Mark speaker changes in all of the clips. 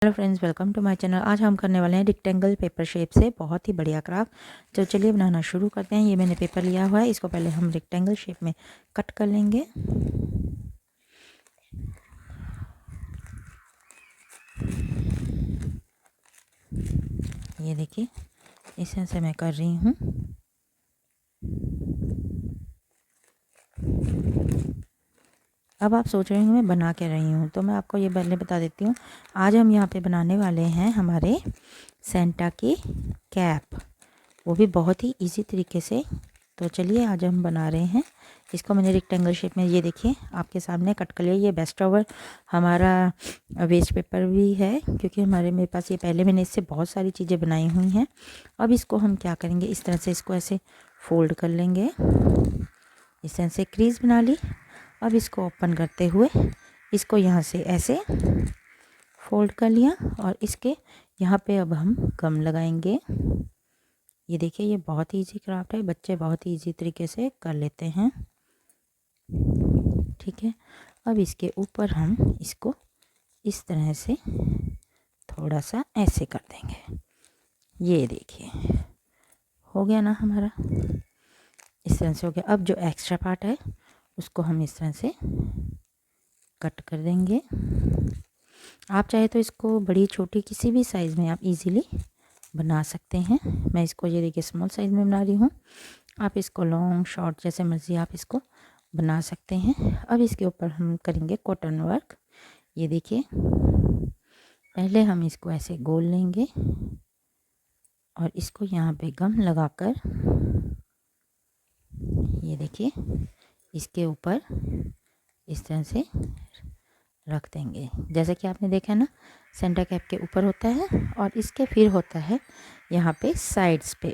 Speaker 1: Hello friends, welcome to my channel. आज हम करने वाले हैं रेक्टेंगल पेपर शेप से बहुत ही बढ़िया क्राफ्ट। तो चलिए बनाना शुरू करते हैं। ये मैंने पेपर लिया हुआ है, इसको पहले हम रेक्टेंगल शेप में कट कर लेंगे। ये देखिए, इस तरह से मैं कर रही हूँ। अब आप सोच रहे हैं मैं बना के रही हूँ, तो मैं आपको ये पहले बता देती हूँ। आज हम यहाँ पे बनाने वाले हैं हमारे सेंटा की कैप, वो भी बहुत ही इजी तरीके से। तो चलिए आज हम बना रहे हैं। इसको मैंने रेक्टेंगल शेप में, ये देखिए आपके सामने कट कर लिया। ये बेस्ट ओवर हमारा वेस्ट पेपर भी है, क्योंकि मेरे पास ये पहले मैंने इससे बहुत सारी चीज़ें बनाई हुई हैं। अब इसको हम क्या करेंगे, इस तरह से इसको ऐसे फोल्ड कर लेंगे। इस तरह से क्रीज बना ली। अब इसको ओपन करते हुए इसको यहाँ से ऐसे फोल्ड कर लिया और इसके यहाँ पे अब हम गम लगाएंगे। ये देखिए, ये बहुत ही इजी क्राफ्ट है, बच्चे बहुत ही इजी तरीके से कर लेते हैं। ठीक है, अब इसके ऊपर हम इसको इस तरह से थोड़ा सा ऐसे कर देंगे। ये देखिए हो गया ना हमारा, इस तरह से हो गया। अब जो एक्स्ट्रा पार्ट है उसको हम इस तरह से कट कर देंगे। आप चाहे तो इसको बड़ी छोटी किसी भी साइज़ में आप इजीली बना सकते हैं। मैं इसको ये देखिए स्मॉल साइज़ में बना रही हूँ। आप इसको लॉन्ग शॉर्ट जैसे मर्ज़ी आप इसको बना सकते हैं। अब इसके ऊपर हम करेंगे कॉटन वर्क। ये देखिए, पहले हम इसको ऐसे गोल लेंगे और इसको यहाँ पे गम लगाकर, ये देखिए इसके ऊपर इस तरह से रख देंगे। जैसे कि आपने देखा ना, सेंटर कैप के ऊपर होता है और इसके फिर होता है यहाँ पे साइड्स पे।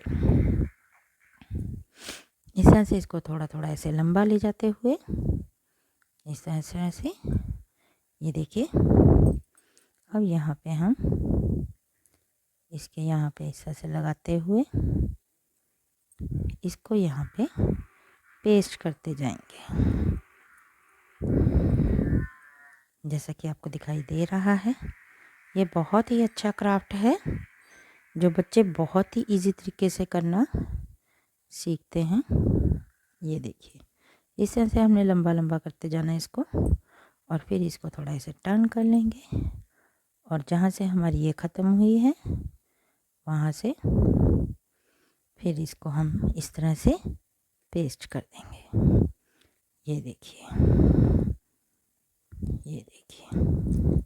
Speaker 1: इस तरह से इसको थोड़ा थोड़ा ऐसे लंबा ले जाते हुए इस तरह से ऐसे, ये देखिए। अब यहाँ पे हम इसके यहाँ पे इस तरह से लगाते हुए इसको यहाँ पे पेस्ट करते जाएंगे, जैसा कि आपको दिखाई दे रहा है। ये बहुत ही अच्छा क्राफ्ट है जो बच्चे बहुत ही इजी तरीके से करना सीखते हैं। ये देखिए, इस तरह से हमने लंबा लंबा करते जाना है इसको, और फिर इसको थोड़ा ऐसे टर्न कर लेंगे और जहाँ से हमारी ये ख़त्म हुई है वहाँ से फिर इसको हम इस तरह से पेस्ट कर देंगे। ये देखिए, ये देखिए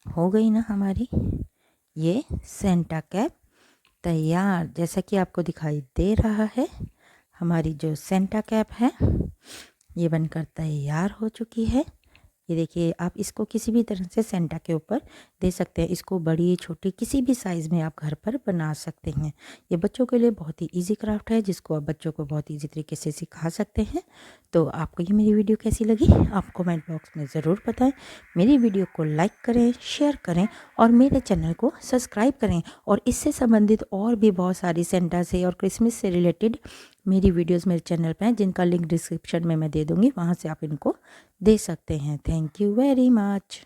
Speaker 1: हो गई ना हमारी ये सेंटा कैप तैयार। जैसा कि आपको दिखाई दे रहा है, हमारी जो सेंटा कैप है ये बनकर तैयार हो चुकी है। ये देखिए, आप इसको किसी भी तरह से सेंटा के ऊपर दे सकते हैं। इसको बड़ी छोटी किसी भी साइज़ में आप घर पर बना सकते हैं। ये बच्चों के लिए बहुत ही इजी क्राफ्ट है, जिसको आप बच्चों को बहुत इजी तरीके से सिखा सकते हैं। तो आपको ये मेरी वीडियो कैसी लगी, आप कमेंट बॉक्स में ज़रूर बताएं। मेरी वीडियो को लाइक करें, शेयर करें और मेरे चैनल को सब्सक्राइब करें। और इससे संबंधित और भी बहुत सारी सेंटा से और क्रिसमस से रिलेटेड मेरी वीडियोस मेरे चैनल पे हैं, जिनका लिंक डिस्क्रिप्शन में मैं दे दूँगी, वहाँ से आप इनको दे सकते हैं। Thank you very much.